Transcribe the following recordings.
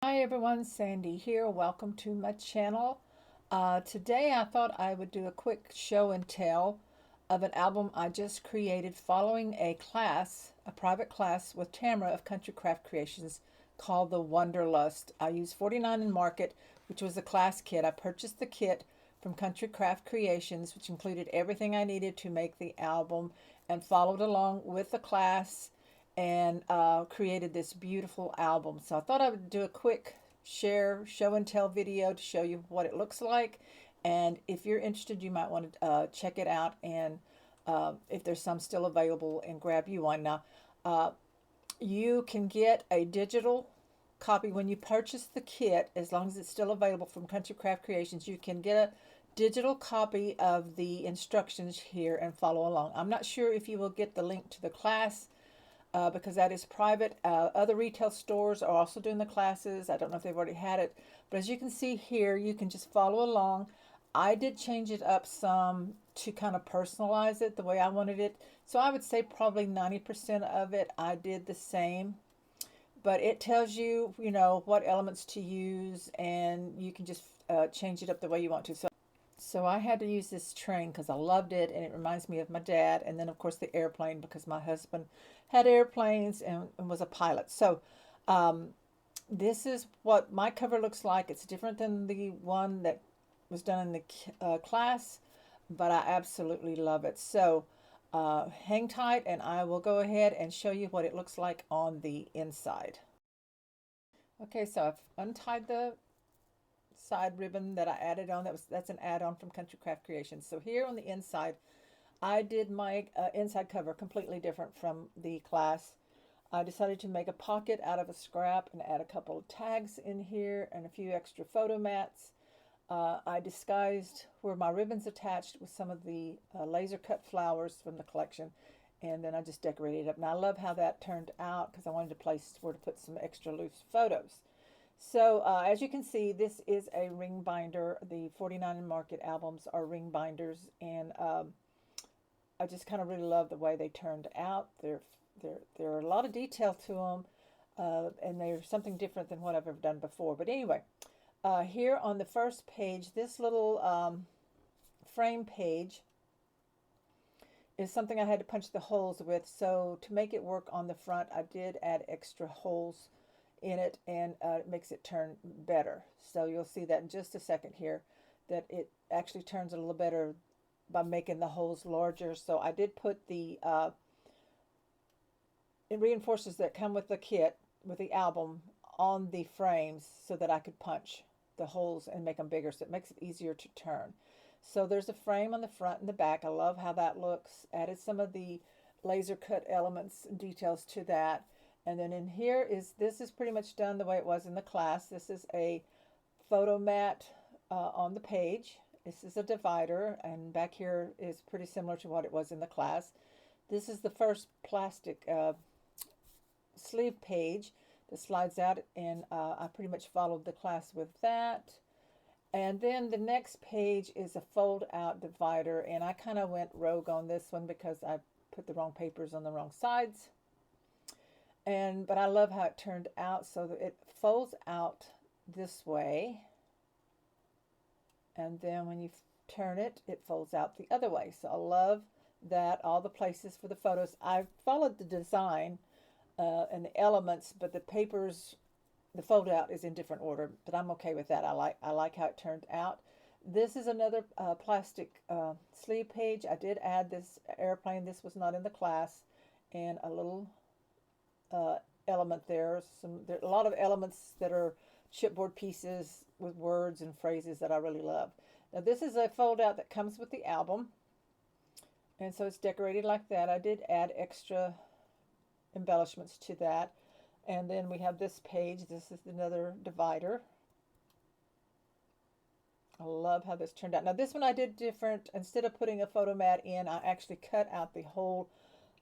Hi everyone, Sandy here. Welcome to my channel. Today I thought I would do a quick show and tell of an album I just created following a class, a private class with Tamara of Country Craft Creations called the Wanderlust. I used 49 in Market, which was a class kit. I purchased the kit from Country Craft Creations, which included everything I needed to make the album, and followed along with the class and created this beautiful album. So I thought I would do a quick show and tell video to show you what it looks like. And if you're interested, you might want to check it out, and if there's some still available, and grab you one. Now, uh, you can get a digital copy when you purchase the kit, as long as it's still available from Country Craft Creations. You can get a digital copy of the instructions here and follow along. I'm not sure if you will get the link to the class because that is private. Other retail stores are also doing the classes. I don't know if they've already had it, but as you can see here, you can just follow along. I did change it up some to kind of personalize it the way I wanted it. So I would say probably 90% of it I did the same, but it tells you, what elements to use, and you can just change it up the way you want to. So I had to use this train because I loved it, and it reminds me of my dad. And then, of course, the airplane, because my husband had airplanes and was a pilot. So um, this is what my cover looks like. It's different than the one that was done in the class, but I absolutely love it. So hang tight, and I will go ahead and show you what it looks like on the inside. Okay, so I've untied the side ribbon that I added on. That's an add-on from Country Craft Creations. So here on the inside, I did my inside cover completely different from the class. I decided to make a pocket out of a scrap and add a couple of tags in here and a few extra photo mats. I disguised where my ribbons attached with some of the laser cut flowers from the collection, and then I just decorated it up. Now I love how that turned out because I wanted a place where to put some extra loose photos. So as you can see, this is a ring binder. The 49 in Market albums are ring binders, and I just kind of really love the way they turned out. There are a lot of detail to them, and they're something different than what I've ever done before. But anyway, here on the first page, this little frame page is something I had to punch the holes with. So to make it work on the front, I did add extra holes in it, and it makes it turn better. So you'll see that in just a second here, that it actually turns a little better by making the holes larger. So I did put the reinforcers that come with the kit, with the album, on the frames so that I could punch the holes and make them bigger, so it makes it easier to turn. So there's a frame on the front and the back. I love how that looks. Added some of the laser cut elements and details to that. And then in here this is pretty much done the way it was in the class. This is a photo mat on the page. This is a divider, and back here is pretty similar to what it was in the class. This is the first plastic sleeve page that slides out, and I pretty much followed the class with that. And then the next page is a fold out divider, and I kind of went rogue on this one because I put the wrong papers on the wrong sides. But I love how it turned out, so that it folds out this way, and then when you turn it, it folds out the other way. So I love that. All the places for the photos, I followed the design and the elements, but the papers, the fold out is in different order, but I'm okay with that. I like how it turned out. This is another plastic sleeve page. I did add this airplane. This was not in the class, and a little element there. There are a lot of elements that are chipboard pieces with words and phrases that I really love. Now this is a fold out that comes with the album, and so it's decorated like that. I did add extra embellishments to that. And then we have this page. This is another divider. I love how this turned out. Now this one I did different. Instead of putting a photo mat in, I actually cut out the whole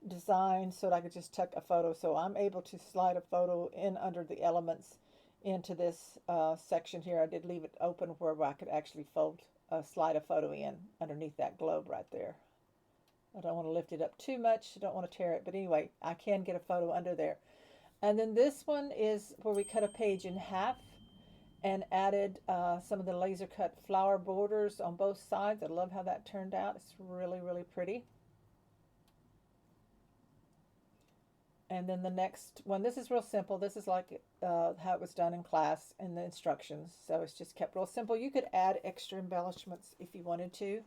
design so that I could just tuck a photo. So I'm able to slide a photo in under the elements into this section here. I did leave it open where I could actually slide a photo in underneath that globe right there. I don't want to lift it up too much. I don't want to tear it. But anyway, I can get a photo under there. And then this one is where we cut a page in half. and added some of the laser cut flower borders on both sides. I love how that turned out. It's really, really pretty. And then the next one, this is real simple. This is like how it was done in class in the instructions. So it's just kept real simple. You could add extra embellishments if you wanted to.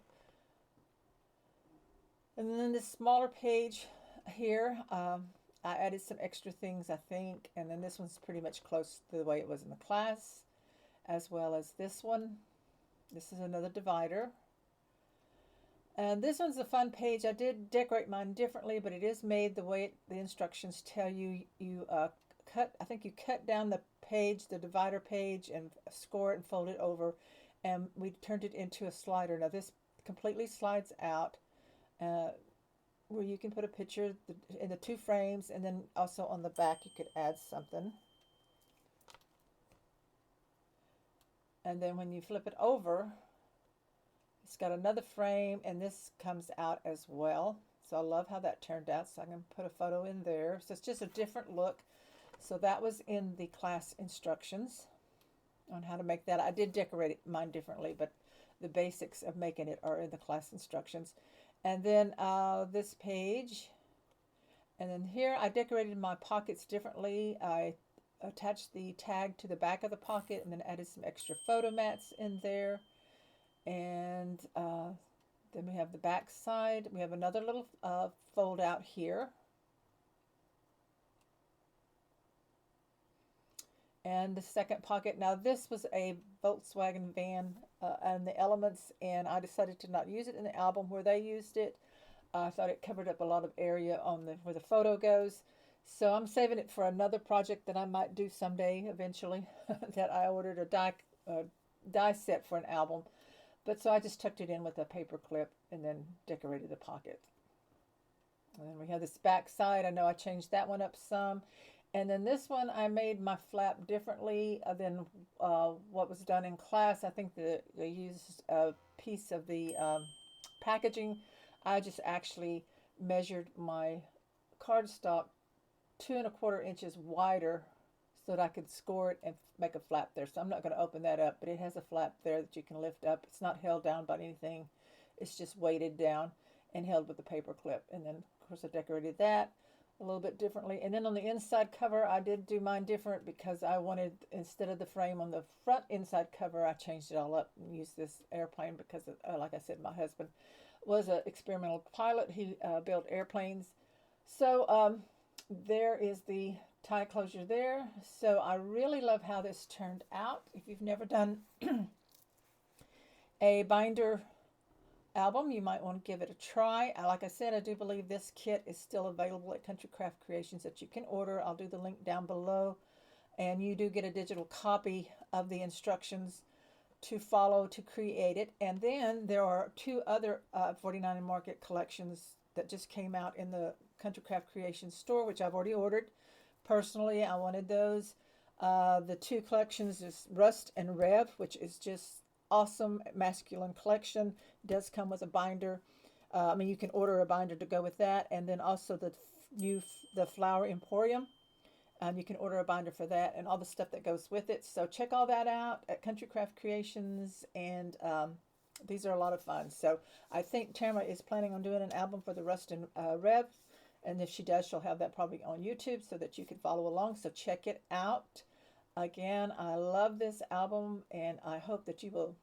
And then this smaller page here, I added some extra things, I think. And then this one's pretty much close to the way it was in the class, as well as this one. This is another divider. And this one's a fun page. I did decorate mine differently, but it is made the way the instructions tell you. I think you cut down the page, the divider page, and score it and fold it over. And we turned it into a slider. Now this completely slides out, where you can put a picture in the two frames, and then also on the back you could add something. And then when you flip it over, it's got another frame, and this comes out as well. So I love how that turned out. So I can put a photo in there. So it's just a different look. So that was in the class instructions on how to make that. I did decorate mine differently, but the basics of making it are in the class instructions. And then this page. And then here I decorated my pockets differently. I attached the tag to the back of the pocket and then added some extra photo mats in there. And then we have the back side. We have another little fold out here. And the second pocket. Now this was a Volkswagen van and the elements, and I decided to not use it in the album where they used it. I thought it covered up a lot of area on where the photo goes. So I'm saving it for another project that I might do someday eventually. That I ordered a die set for an album. But so I just tucked it in with a paper clip and then decorated the pocket. And then we have this back side. I know I changed that one up some. And then this one, I made my flap differently than what was done in class. I think that they used a piece of the packaging. I just actually measured my cardstock 2¼ inches wider so that I could score it and make a flap there. So I'm not going to open that up, but it has a flap there that you can lift up. It's not held down by anything. It's just weighted down and held with a paper clip. And then, of course, I decorated that a little bit differently. And then on the inside cover, I did do mine different because I wanted, instead of the frame on the front inside cover, I changed it all up and used this airplane because, like I said, my husband was an experimental pilot. He built airplanes. So there is the tie closure there. So I really love how this turned out. If you've never done a binder album, you might want to give it a try. Like I said, I do believe this kit is still available at Country Craft Creations that you can order. I'll do the link down below, and you do get a digital copy of the instructions to follow to create it. And then there are two other 49 Market collections that just came out in the Country Craft Creations store, which I've already ordered. Personally, I wanted those. The two collections is Rust and Rev, which is just awesome masculine collection. It does come with a binder. I mean, you can order a binder to go with that, and then also the Flower Emporium. You can order a binder for that and all the stuff that goes with it. So check all that out at Country Craft Creations, and these are a lot of fun. So I think Tamara is planning on doing an album for the Rust and Rev, and if she does, she'll have that probably on YouTube so that you can follow along. So check it out. Again, I love this album, and I hope that you will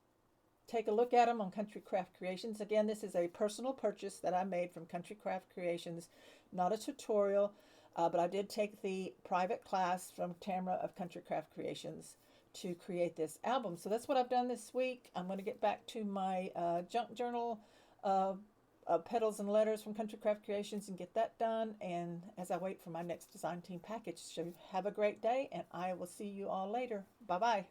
take a look at them on Country Craft Creations. Again, this is a personal purchase that I made from Country Craft Creations, not a tutorial, but I did take the private class from Tamara of Country Craft Creations to create this album. So that's what I've done this week. I'm going to get back to my junk journal petals and letters from Country Craft Creations and get that done. And as I wait for my next design team package, so have a great day, and I will see you all later. Bye bye.